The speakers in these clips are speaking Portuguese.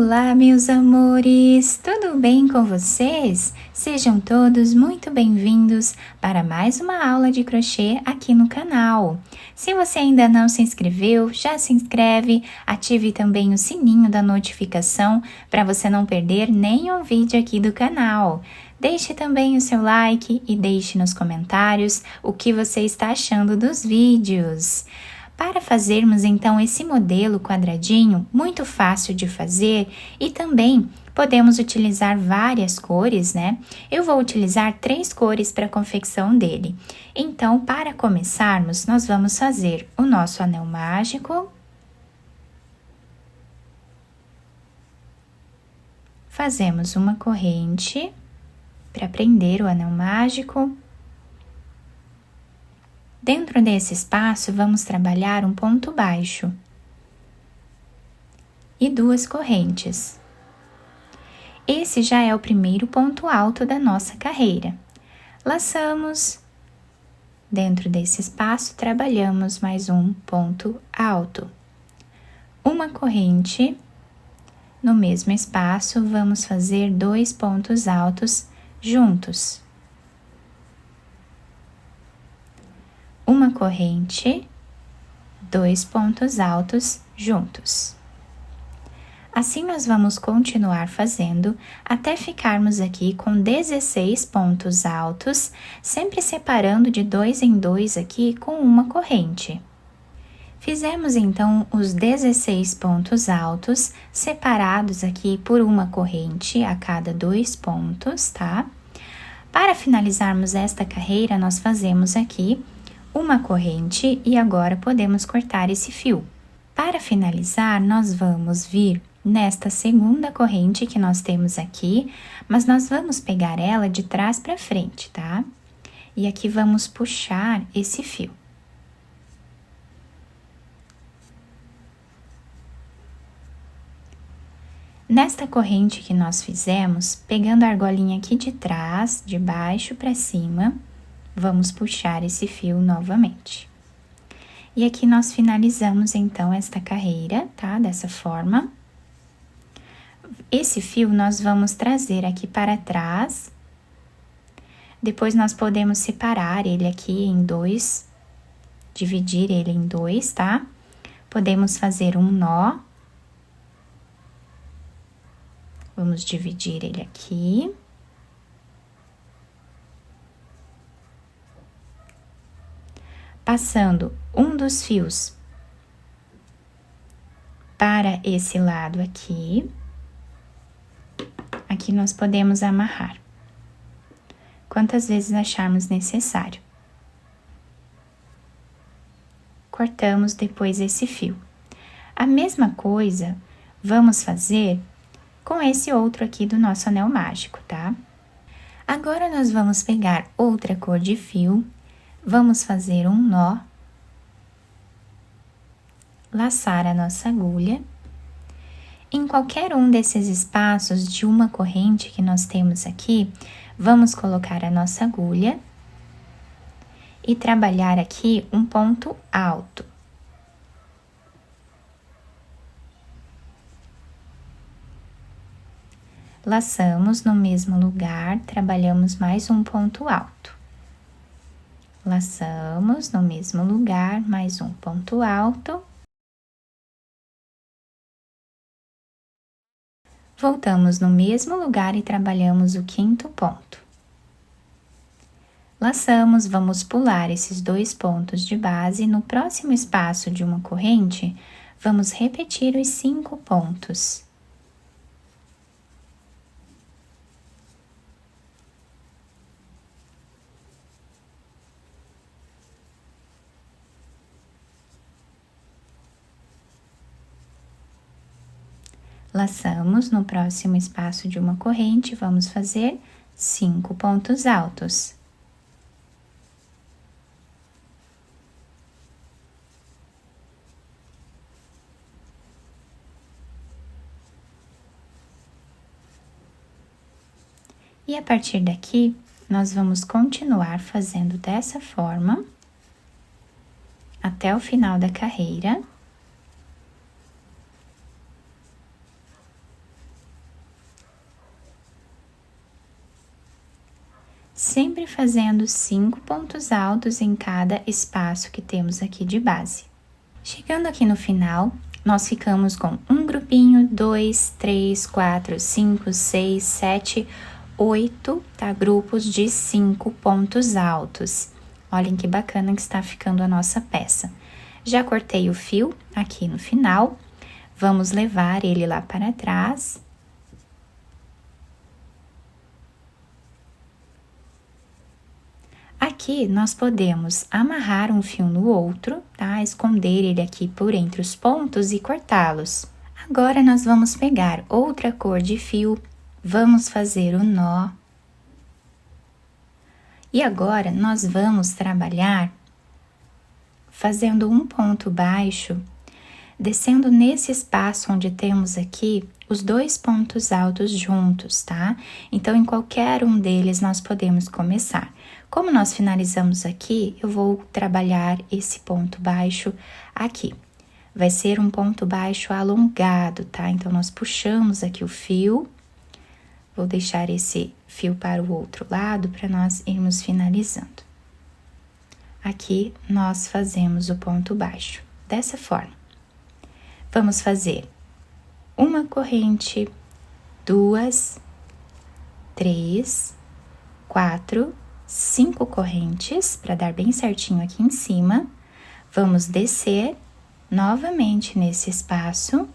Olá, meus amores! Tudo bem com vocês? Sejam todos muito bem-vindos para mais uma aula de crochê aqui no canal. Se você ainda não se inscreveu, já se inscreve, ative também o sininho da notificação para você não perder nenhum vídeo aqui do canal. Deixe também o seu like e deixe nos comentários o que você está achando dos vídeos. Para fazermos então esse modelo quadradinho, muito fácil de fazer e também podemos utilizar várias cores, né? Eu vou utilizar 3 cores para a confecção dele. Então, para começarmos, nós vamos fazer o nosso anel mágico. Fazemos uma corrente para prender o anel mágico. Dentro desse espaço, vamos trabalhar um ponto baixo e 2 correntes. Esse já é o primeiro ponto alto da nossa carreira. Laçamos. Dentro desse espaço, trabalhamos mais um ponto alto. Uma corrente. No mesmo espaço, vamos fazer 2 pontos altos juntos. Uma corrente, 2 pontos altos juntos. Assim, nós vamos continuar fazendo até ficarmos aqui com 16 pontos altos, sempre separando de 2 em 2 aqui com uma corrente. Fizemos então os 16 pontos altos, separados aqui por uma corrente a cada 2 pontos, tá? Para finalizarmos esta carreira, nós fazemos aqui uma corrente e agora podemos cortar esse fio. Para finalizar, nós vamos vir nesta segunda corrente que nós temos aqui, mas nós vamos pegar ela de trás para frente, tá? E aqui vamos puxar esse fio. Nesta corrente que nós fizemos, pegando a argolinha aqui de trás, de baixo para cima, vamos puxar esse fio novamente. E aqui nós finalizamos, então, esta carreira, tá? Dessa forma. Esse fio nós vamos trazer aqui para trás. Depois, nós podemos separar ele aqui em 2, dividir ele em 2, tá? Podemos fazer um nó. Vamos dividir ele aqui. Passando um dos fios para esse lado aqui. Aqui nós podemos amarrar quantas vezes acharmos necessário. Cortamos depois esse fio. A mesma coisa vamos fazer com esse outro aqui do nosso anel mágico, tá? Agora, nós vamos pegar outra cor de fio. Vamos fazer um nó, laçar a nossa agulha. Em qualquer um desses espaços de uma corrente que nós temos aqui, vamos colocar a nossa agulha e trabalhar aqui um ponto alto. Laçamos no mesmo lugar, trabalhamos mais um ponto alto. Laçamos no mesmo lugar, mais um ponto alto. Voltamos no mesmo lugar e trabalhamos o 5º ponto. Laçamos, vamos pular esses 2 pontos de base. No próximo espaço de uma corrente, vamos repetir os 5 pontos. Laçamos no próximo espaço de uma corrente, vamos fazer 5 pontos altos. E a partir daqui, nós vamos continuar fazendo dessa forma até o final da carreira. sempre fazendo 5 pontos altos em cada espaço que temos aqui de base. Chegando aqui no final, nós ficamos com um grupinho, 2, 3, 4, 5, 6, 7, 8, tá? Grupos de 5 pontos altos. Olhem que bacana que está ficando a nossa peça. Já cortei o fio aqui no final, vamos levar ele lá para trás. Aqui, nós podemos amarrar um fio no outro, tá? Esconder ele aqui por entre os pontos e cortá-los. Agora, nós vamos pegar outra cor de fio, vamos fazer o nó. E agora, nós vamos trabalhar fazendo um ponto baixo, descendo nesse espaço onde temos aqui os 2 pontos altos juntos, tá? Então, em qualquer um deles, nós podemos começar. Como nós finalizamos aqui, eu vou trabalhar esse ponto baixo aqui. Vai ser um ponto baixo alongado, tá? Então, nós puxamos aqui o fio. Vou deixar esse fio para o outro lado para nós irmos finalizando. Aqui, nós fazemos o ponto baixo, dessa forma. Vamos fazer uma corrente, 2, 3, 4, 5 correntes, para dar bem certinho aqui em cima. Vamos descer novamente nesse espaço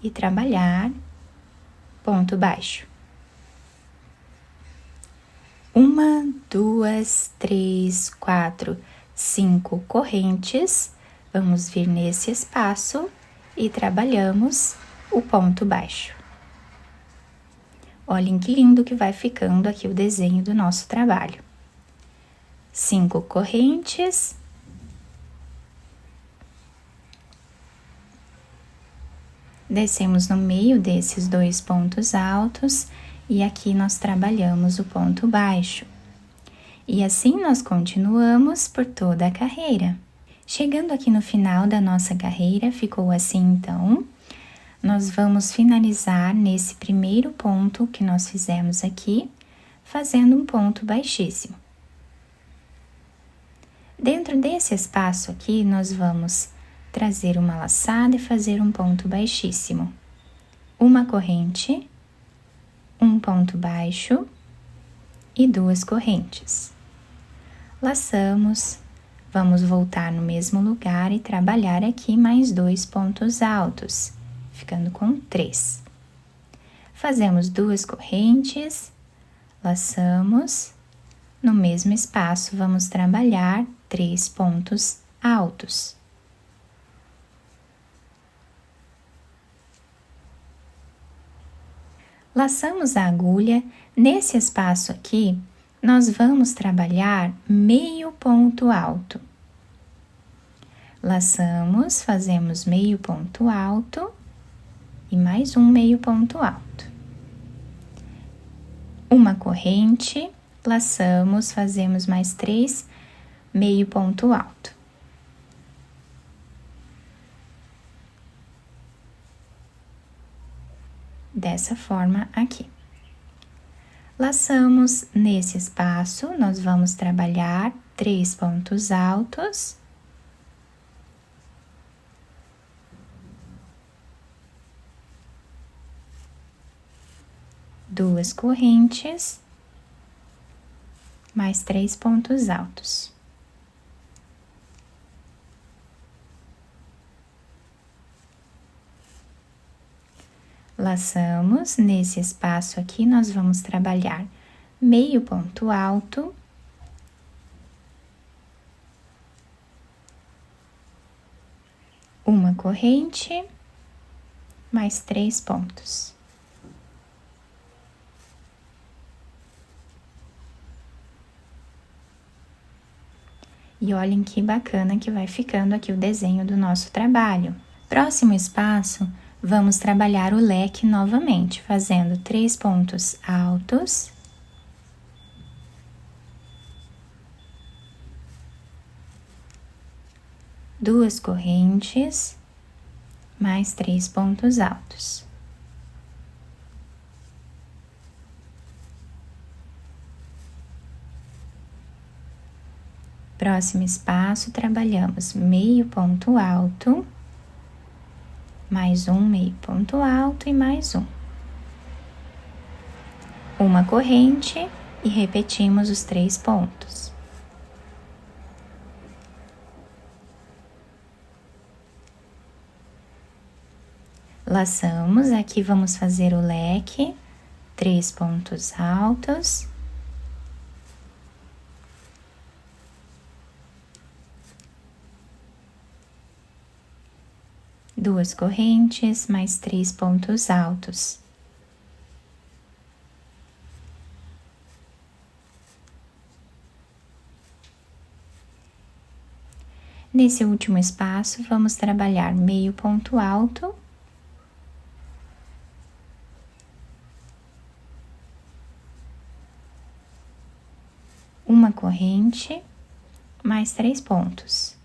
e trabalhar ponto baixo. 1, 2, 3, 4, 5 correntes. Vamos vir nesse espaço e trabalhamos o ponto baixo. Olhem que lindo que vai ficando aqui o desenho do nosso trabalho. 5 correntes. Descemos no meio desses 2 pontos altos e aqui nós trabalhamos o ponto baixo. E assim nós continuamos por toda a carreira. Chegando aqui no final da nossa carreira, ficou assim então. Nós vamos finalizar nesse primeiro ponto que nós fizemos aqui, fazendo um ponto baixíssimo. Dentro desse espaço aqui, nós vamos trazer uma laçada e fazer um ponto baixíssimo. Uma corrente, um ponto baixo e 2 correntes. Laçamos, vamos voltar no mesmo lugar e trabalhar aqui mais 2 pontos altos, ficando com 3. Fazemos 2 correntes, laçamos, no mesmo espaço vamos trabalhar 3 pontos altos. Laçamos a agulha, nesse espaço aqui, nós vamos trabalhar meio ponto alto. Laçamos, fazemos meio ponto alto e mais um meio ponto alto. Uma corrente, laçamos, fazemos mais 3 meio ponto alto. Dessa forma aqui. Laçamos nesse espaço, nós vamos trabalhar 3 pontos altos. Duas correntes, mais 3 pontos altos. Laçamos, nesse espaço aqui, nós vamos trabalhar meio ponto alto. Uma corrente, mais 3 pontos. E olhem que bacana que vai ficando aqui o desenho do nosso trabalho. Próximo espaço, vamos trabalhar o leque novamente, fazendo 3 pontos altos. Duas correntes, mais 3 pontos altos. próximo espaço, trabalhamos meio ponto alto, mais um meio ponto alto e mais um. Uma corrente e repetimos os 3 pontos. Laçamos, aqui vamos fazer o leque, 3 pontos altos. Duas correntes, mais 3 pontos altos. Nesse último espaço, vamos trabalhar meio ponto alto. Uma corrente, mais 3 pontos.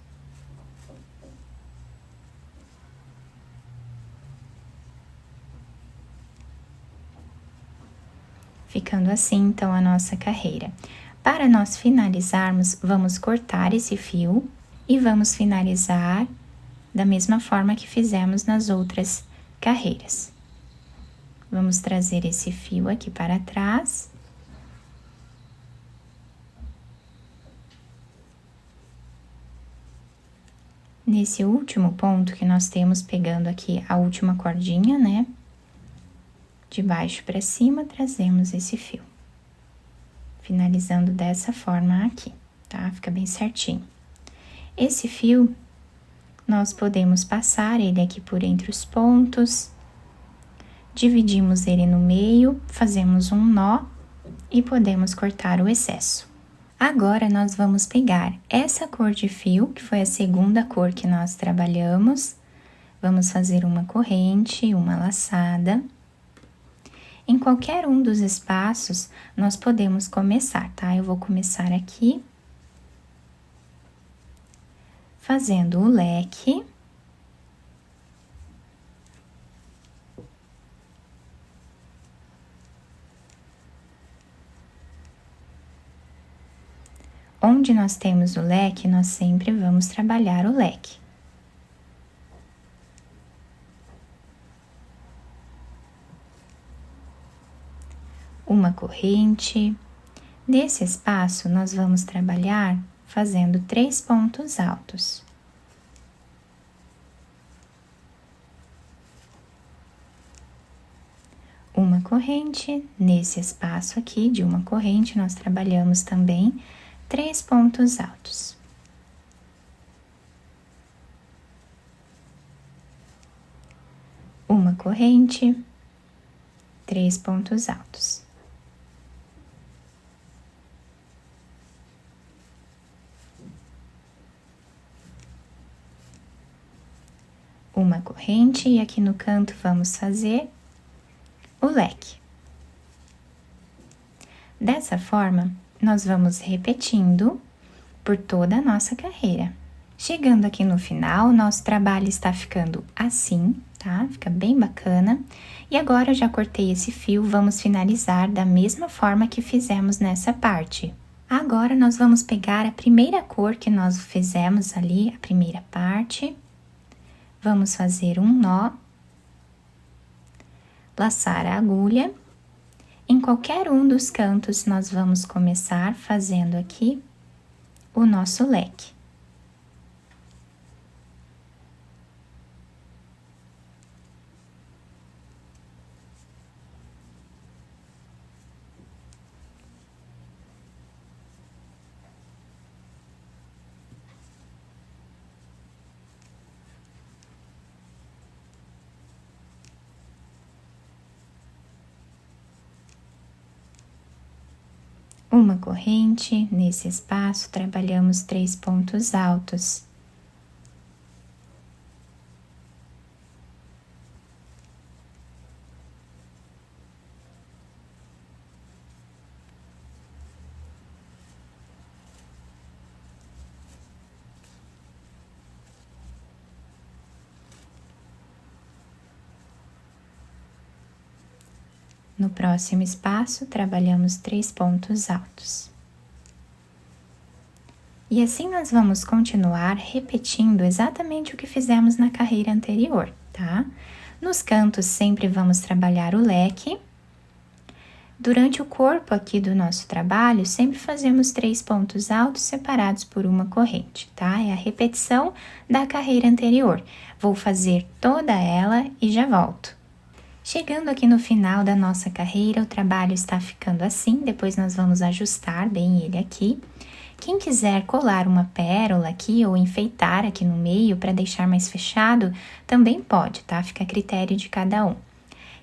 Ficando assim, então, a nossa carreira. Para nós finalizarmos, vamos cortar esse fio e vamos finalizar da mesma forma que fizemos nas outras carreiras. Vamos trazer esse fio aqui para trás. Nesse último ponto que nós temos, pegando aqui a última cordinha, né? De baixo para cima, trazemos esse fio. Finalizando dessa forma aqui, tá? Fica bem certinho. Esse fio, nós podemos passar ele aqui por entre os pontos, dividimos ele no meio, fazemos um nó e podemos cortar o excesso. Agora, nós vamos pegar essa cor de fio, que foi a segunda cor que nós trabalhamos, vamos fazer uma corrente, uma laçada. Em qualquer um dos espaços, nós podemos começar, tá? Eu vou começar aqui, fazendo o leque. Onde nós temos o leque, nós sempre vamos trabalhar o leque. Uma corrente. Nesse espaço, nós vamos trabalhar fazendo 3 pontos altos. Uma corrente, nesse espaço aqui de uma corrente, nós trabalhamos também 3 pontos altos. Uma corrente, 3 pontos altos. Uma corrente e aqui no canto vamos fazer o leque. Dessa forma, nós vamos repetindo por toda a nossa carreira. Chegando aqui no final, nosso trabalho está ficando assim, tá? Fica bem bacana. E agora, eu já cortei esse fio, vamos finalizar da mesma forma que fizemos nessa parte. Agora, nós vamos pegar a primeira cor que nós fizemos ali, a primeira parte. Vamos fazer um nó, laçar a agulha. Em qualquer um dos cantos, nós vamos começar fazendo aqui o nosso leque. Uma corrente, nesse espaço, trabalhamos 3 pontos altos. No próximo espaço, trabalhamos 3 pontos altos. E assim nós vamos continuar repetindo exatamente o que fizemos na carreira anterior, tá? Nos cantos sempre vamos trabalhar o leque. Durante o corpo aqui do nosso trabalho, sempre fazemos 3 pontos altos separados por uma corrente, tá? É a repetição da carreira anterior. Vou fazer toda ela e já volto. Chegando aqui no final da nossa carreira, o trabalho está ficando assim, depois nós vamos ajustar bem ele aqui. Quem quiser colar uma pérola aqui ou enfeitar aqui no meio para deixar mais fechado, também pode, tá? Fica a critério de cada um.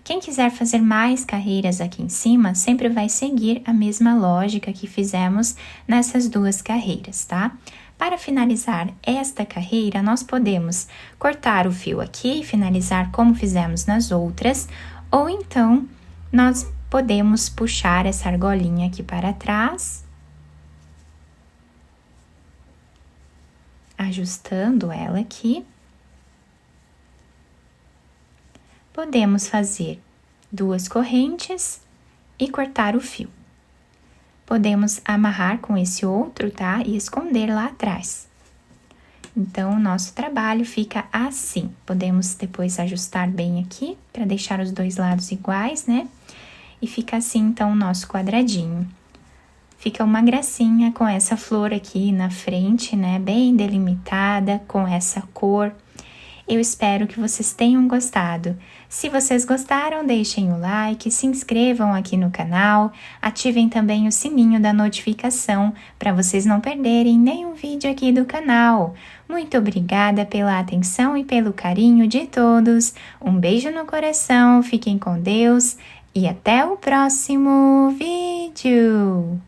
Quem quiser fazer mais carreiras aqui em cima, sempre vai seguir a mesma lógica que fizemos nessas duas carreiras, tá? Para finalizar esta carreira, nós podemos cortar o fio aqui e finalizar como fizemos nas outras, ou então nós podemos puxar essa argolinha aqui para trás, ajustando ela aqui. Podemos fazer 2 correntes e cortar o fio. Podemos amarrar com esse outro, tá? E esconder lá atrás. Então, o nosso trabalho fica assim. Podemos depois ajustar bem aqui, para deixar os 2 lados iguais, né? E fica assim, então, o nosso quadradinho. Fica uma gracinha com essa flor aqui na frente, né? Bem delimitada, com essa cor. Eu espero que vocês tenham gostado. Se vocês gostaram, deixem o like, se inscrevam aqui no canal, ativem também o sininho da notificação para vocês não perderem nenhum vídeo aqui do canal. Muito obrigada pela atenção e pelo carinho de todos. Um beijo no coração, fiquem com Deus e até o próximo vídeo!